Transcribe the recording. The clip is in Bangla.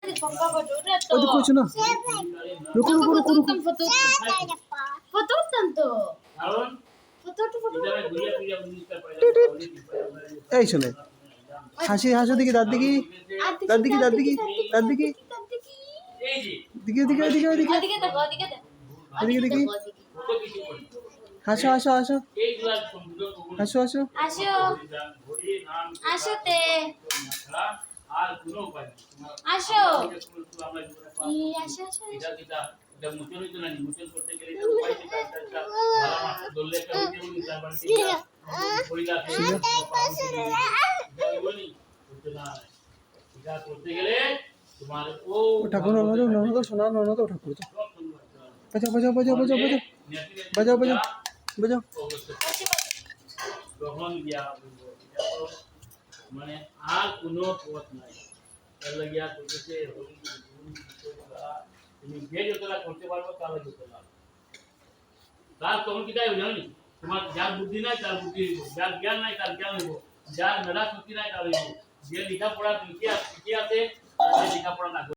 ওই তো কিছু না রুকো রুকো রুকো রুকো फोटो तो फोटो এই শুনে হাসি হাসো দেখি দাঁত দেখি দাঁত দেখি দাঁত দেখি দাঁত দেখি দিকে দিকে দিকে দিকে ओदिके देखो ओदिके এদিকে দেখি হাসো হাসো হাসো হাসো হাসো आशो आशो ते आशो ई आशो ঠাকুর ননদ সোনা ননদ ঠাকুর বাজাও বাজাও বাজাও বাজাও বাজাও বাজাও বাজাও বাজাও তখন গিয়া মানে আর কোনো পথ নাই এর লাগিয়া কইতেছে তুমি যে যতটা করতে পারবো তাহলে যতটা তার তখন কি তাই জানি তোমার যার বুদ্ধি নাই তার বুদ্ধি হইব যার জ্ঞান নাই তার জ্ঞান হইব যার মেধা শক্তি নাই তার হইব যে লেখাপড়া কি আছে যে লেখাপড়া না